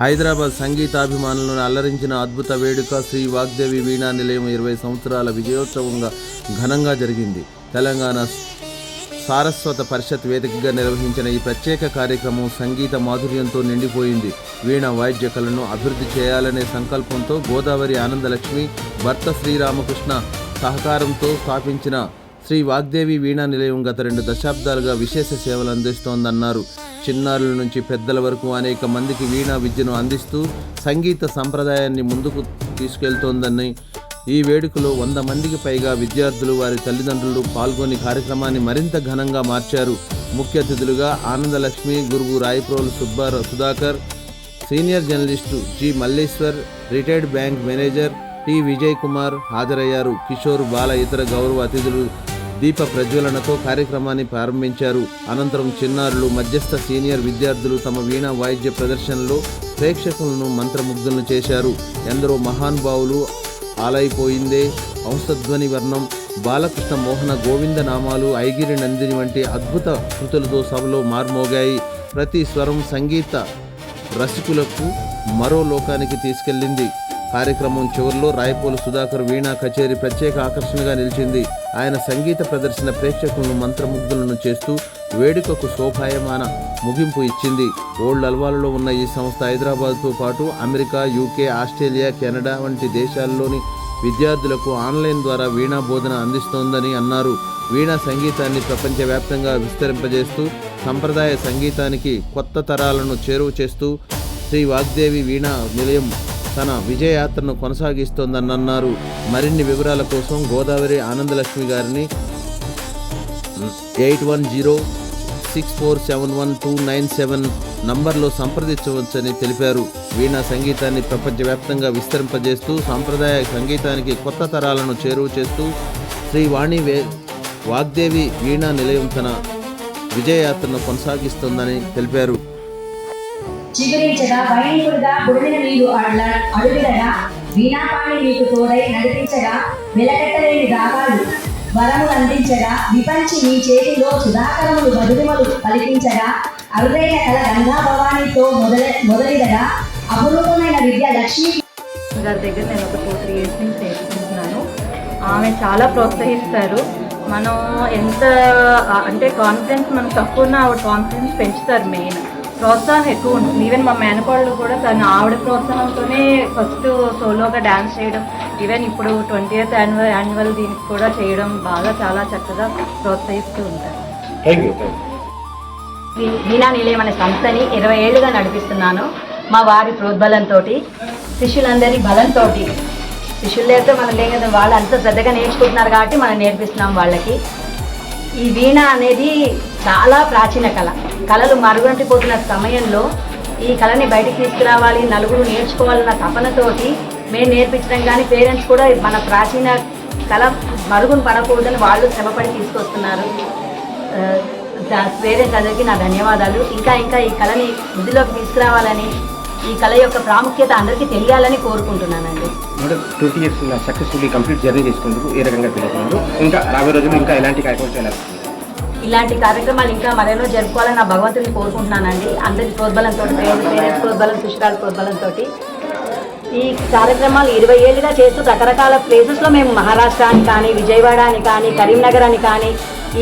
హైదరాబాద్ సంగీతాభిమానులను అల్లరించిన అద్భుత వేడుక శ్రీ వాగ్దేవి వీణా నిలయం 20 సంవత్సరాల విజయోత్సవంగా ఘనంగా జరిగింది. తెలంగాణ సారస్వత పరిషత్ వేదికగా నిర్వహించిన ఈ ప్రత్యేక కార్యక్రమం సంగీత మాధుర్యంతో నిండిపోయింది. వీణ వాయిద్య కళను అభివృద్ధి చేయాలనే సంకల్పంతో గోదావరి ఆనందలక్ష్మి భర్త శ్రీరామకృష్ణ సహకారంతో స్థాపించిన శ్రీ వాగ్దేవి వీణా నిలయం గత 2 దశాబ్దాలుగా విశేష సేవలు అందిస్తోందన్నారు. చిన్నారుల నుంచి పెద్దల వరకు అనేక మందికి వీణా విద్యను అందిస్తూ సంగీత సంప్రదాయాన్ని ముందుకు తీసుకెళ్తోందని, ఈ వేడుకలో 100 మందికి పైగా విద్యార్థులు వారి తల్లిదండ్రులు పాల్గొని కార్యక్రమాన్ని మరింత ఘనంగా మార్చారు. ముఖ్య అతిథులుగా ఆనందలక్ష్మి గురువు Rayaprolu Sudhakar, senior journalist G Malleshwar, retired bank manager T Vijay Kumar హాజరయ్యారు. కిషోర్ బాల ఇతర గౌరవ అతిథులు దీప ప్రజ్వలనతో కార్యక్రమాన్ని ప్రారంభించారు. అనంతరం చిన్నారులు, మధ్యస్థ సీనియర్ విద్యార్థులు తమ వీణా వాయిద్య ప్రదర్శనలో ప్రేక్షకులను మంత్రముగ్ధులను చేశారు. ఎందరో మహానుభావులు ఆలైపోయిందే, ఔషధ్వని వర్ణం, బాలకృష్ణ మోహన గోవింద నామాలు, ఐగిరి నందిని వంటి అద్భుత కృతులతో సభలో మార్మోగాయి. ప్రతి స్వరం సంగీత రసికులకు మరో లోకానికి తీసుకెళ్లింది. కార్యక్రమం చివరిలో రాయపోలు సుధాకర్ వీణా కచేరీ ప్రత్యేక ఆకర్షణగా నిలిచింది. ఆయన సంగీత ప్రదర్శన ప్రేక్షకులను మంత్రముగ్ధులను చేస్తూ వేడుకకు శోభాయమాన ముగింపు ఇచ్చింది. ఓల్డ్ అల్వాల్లో ఉన్న ఈ సంస్థ హైదరాబాద్తో పాటు అమెరికా, యూకే, ఆస్ట్రేలియా, కెనడా వంటి దేశాల్లోని విద్యార్థులకు ఆన్లైన్ ద్వారా వీణా బోధన అందిస్తోందని అన్నారు. వీణా సంగీతాన్ని ప్రపంచవ్యాప్తంగా విస్తరింపజేస్తూ సంప్రదాయ సంగీతానికి కొత్త తరాలను చేరువ చేస్తూ శ్రీ వాగ్దేవి వీణా నిలయం తన విజయయాత్రను కొనసాగిస్తోందన్నారు. మరిన్ని వివరాల కోసం గోదావరి ఆనందలక్ష్మి గారిని 8106471297 నంబర్లో సంప్రదించవచ్చని తెలిపారు. వీణా సంగీతాన్ని ప్రపంచవ్యాప్తంగా విస్తరింపజేస్తూ సాంప్రదాయ సంగీతానికి కొత్త తరాలను చేరువ చేస్తూ శ్రీ వాగ్దేవి వీణా నిలయం తన విజయయాత్రను కొనసాగిస్తోందని తెలిపారు. చిగురించగా వైణికుడిగా బుడిన నీరు అడుగుదగా వీణాపాణి నీకు తోడై నడిపించగా వెలకట్టలేని రాగాలు వరములు అందించగా విపంచి నీ చేతిలో సుధాకరములు మధురిమలు పలికించగా అరుదైన కళ గంగా భవానీతో మొదలిదగా అపురూపమైన విద్య లక్ష్మీ గారి దగ్గర నేను ఒక 2-3 years నుంచి నేర్చుకుంటున్నాను. ఆమె చాలా ప్రోత్సహిస్తారు. మనం ఎంత అంటే కాన్ఫిడెన్స్ మనం తక్కువ ఉన్న ఆవిడ కాన్ఫిడెన్స్ పెంచుతారు. మెయిన్ ప్రోత్సాహం ఎక్కువ ఉంటుంది. ఈవెన్ మా మేనకోళ్ళు కూడా తను ఆవిడ ప్రోత్సాహంతోనే ఫస్ట్ సోలోగా డ్యాన్స్ చేయడం, ఈవెన్ ఇప్పుడు 20th యాన్యువల్ దీనికి కూడా చేయడం బాగా చాలా చక్కగా ప్రోత్సహిస్తూ ఉంటారు. వీణా నిలయం అనే సంస్థని 20 ఏళ్ళుగా నడిపిస్తున్నాను. మా వారి ప్రోద్బలంతో, శిష్యులందరి బలంతో, శిష్యులు లేకపోతే మనం లేం కదా, వాళ్ళు అంత శ్రద్ధగా నేర్చుకుంటున్నారు కాబట్టి మనం నేర్పిస్తున్నాం వాళ్ళకి. ఈ వీణ అనేది చాలా ప్రాచీన కళ. కళలు మరుగునట్టిపోతున్న సమయంలో ఈ కళని బయటికి తీసుకురావాలి, నలుగురు నేర్చుకోవాలన్న తపనతోటి మేము నేర్పించడం, కానీ పేరెంట్స్ కూడా మన ప్రాచీన కళ మరుగున పడకూడదని వాళ్ళు శ్రమపడి తీసుకొస్తున్నారు. పేరెంట్స్ అందరికీ నా ధన్యవాదాలు. ఇంకా ఈ కళని వృద్ధిలోకి తీసుకురావాలని, ఈ కళ యొక్క ప్రాముఖ్యత అందరికీ తెలియాలని కోరుకుంటున్నానండి. 20 years సక్సెస్ఫుల్లీ కంప్లీట్ జర్నీ చేసుకుందుకు ఏ రకంగా తెలుసుకుంటూ ఇంకా రాబోయే రోజులు ఇంకా ఎలాంటి కార్యక్రమాలు ఇలాంటి కార్యక్రమాలు ఇంకా మరెన్నో జరుపుకోవాలని నా భగవంతుని కోరుకుంటున్నానండి. అందరి ప్రోద్బలంతో, పేరెంట్స్ ప్రోద్బలం, శిష్యురాల ప్రోద్బలంతో ఈ కార్యక్రమాలు 20 ఏళ్ళుగా చేస్తూ రకరకాల ప్లేసెస్లో మేము మహారాష్ట్ర అని కానీ, విజయవాడ అని కానీ, కరీంనగర్ అని కానీ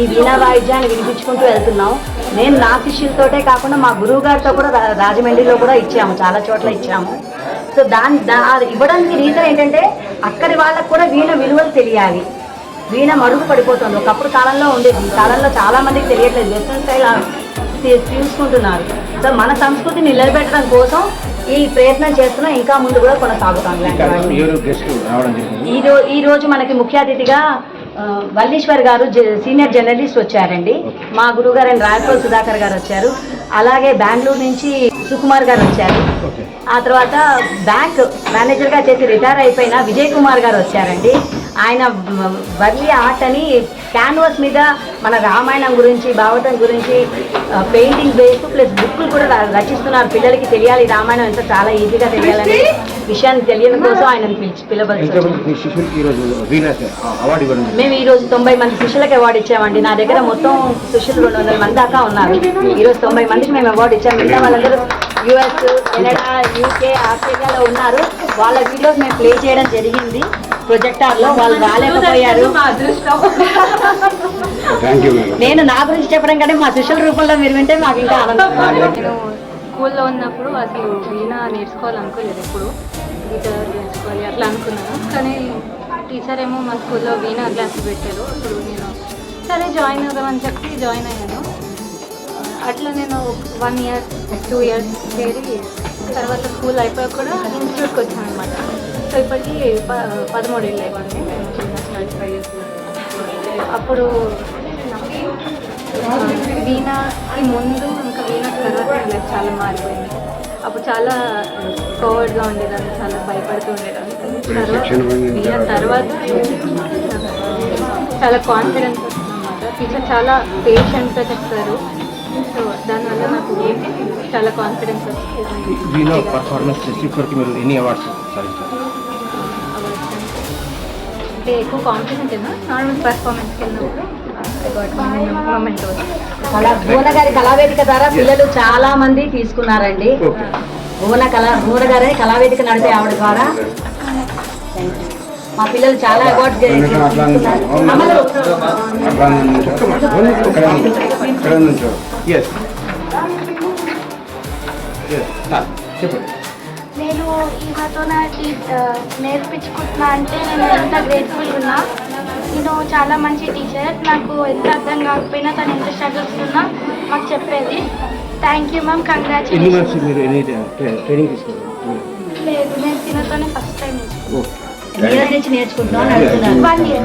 ఈ వీణా వాయిద్యాన్ని వినిపించుకుంటూ వెళ్తున్నాం. నేను నా శిష్యులతోటే కాకుండా మా గురువు గారితో కూడా రాజమండ్రిలో కూడా ఇచ్చాము, చాలా చోట్ల ఇచ్చాము. సో ఇవ్వడానికి రీజన్ ఏంటంటే అక్కడి వాళ్ళకు కూడా వీణ విలువలు తెలియాలి. వీణ మరుగు పడిపోతుంది. ఒకప్పుడు కాలంలో ఉండేది, ఈ కాలంలో చాలా మందికి తెలియట్లేదు. వెస్ట్రన్ స్టైల్ తీసుకుంటున్నారు. సో మన సంస్కృతిని నిలబెట్టడం కోసం ఈ ప్రయత్నం చేస్తున్నాం. ఇంకా ముందు కూడా కొనసాగుతాం. ఈ రోజు మనకి ముఖ్య అతిథిగా వల్లీశ్వర్ గారు సీనియర్ జర్నలిస్ట్ వచ్చారండి. మా గురువు గారు రాయపోల్ సుధాకర్ గారు వచ్చారు. అలాగే బెంగళూరు నుంచి సుకుమార్ గారు వచ్చారు. ఆ తర్వాత బ్యాంక్ మేనేజర్గా చేసి రిటైర్ అయిపోయిన విజయ్ కుమార్ గారు వచ్చారండి. ఆయన వర్లీ ఆర్ట్ అని క్యాన్వాస్ మీద మన రామాయణం గురించి, భాగవతం గురించి పెయింటింగ్ వేస్తూ ప్లస్ బుక్లు కూడా రచిస్తున్నారు. పిల్లలకి తెలియాలి రామాయణం ఎంత చాలా ఈజీగా తెలియాలని విషయాన్ని తెలియడం కోసం ఆయనను పిలవచ్చు. మేము ఈరోజు 90 మంది శిష్యులకు అవార్డు ఇచ్చామండి. నా దగ్గర మొత్తం శిష్యులు 200 మంది దాకా ఉన్నారు. ఈరోజు 90 మందికి మేము అవార్డు ఇచ్చాము. మిగతా వాళ్ళందరూ యుఎస్, కెనడా, యూకే, ఆస్ట్రేలియాలో ఉన్నారు. వాళ్ళ వీడియోస్ మేము ప్లే చేయడం జరిగింది ప్రొజెక్టార్లో. వాళ్ళు రాలేకపోయారు. మా అదృష్టం. Thank you madam. నేను నా గురించి చెప్పడం కంటే మా శిష్యుల రూపంలో మీరు వింటే మాకు ఇంకా ఆనందం. నేను స్కూల్లో ఉన్నప్పుడు అసలు వీణ నేర్చుకోవాలనుకోలేదు, ఎప్పుడు గిటార్ నేర్చుకోవాలి అట్లా అనుకున్నాను. కానీ టీచర్ ఏమో మా స్కూల్లో వీణ క్లాసులు పెట్టారు. అప్పుడు నేను సరే జాయిన్ అవుదామని చెప్పి జాయిన్ అయ్యాను. అట్లా నేను 1 year 2 years చేరి తర్వాత స్కూల్ అయిపోయాక కూడా ఇన్స్టిట్యూట్కి వచ్చాను అనమాట. సో ఇప్పటికీ 13 ఏళ్ళు అయిపోయింది స్టార్ట్ 5 years. అప్పుడు వీణకి ముందు ఇంకా వీణ తర్వాత నా లైఫ్ చాలా మారిపోయింది. అప్పుడు చాలా కోవర్డ్గా ఉండేదాన్ని, చాలా భయపడుతూ ఉండేదాన్ని. వీణ తర్వాత చాలా కాన్ఫిడెన్స్ వస్తుంది అన్నమాట. టీచర్ చాలా పేషెంట్గా చెప్తారు. సో దానివల్ల నాకు చాలా కాన్ఫిడెన్స్ వస్తుంది. వీణా పర్ఫార్మెన్స్ చేసి ఇప్పటికి మీరు ఎన్ని అవార్డ్స్ సాధించారు? అంటే ఎక్కువ కాన్ఫిడెంట్ ఏమో నార్మల్ పర్ఫార్మెన్స్కి వెళ్ళినప్పుడు మూమెంట్ భువన గారి కళావేదిక ద్వారా పిల్లలు చాలా మంది తీసుకున్నారండి. భువన గారి కళావేదిక నడిపే ఆవిడ ద్వారా మా పిల్లలు చాలా అవార్డ్స్ చెప్పండి. నేను ఈమెతో నేర్పించుకుంటున్నా అంటే నేను ఎంత గ్రేట్ఫుల్ ఉన్నా. నేను చాలా మంచి టీచర్. నాకు ఎంత అర్థం కాకపోయినా తను ఎంత స్ట్రగుల్స్ ఉన్నా మాకు చెప్పేది. Thank you ma'am, congratulations. మీరు ఎన్ని ట్రైనింగ్ తీసుకోవాలి? లేదు, నేను తినతోనే ఫస్ట్ టైం నుంచి నేర్చుకుంటున్నాను. 1 year.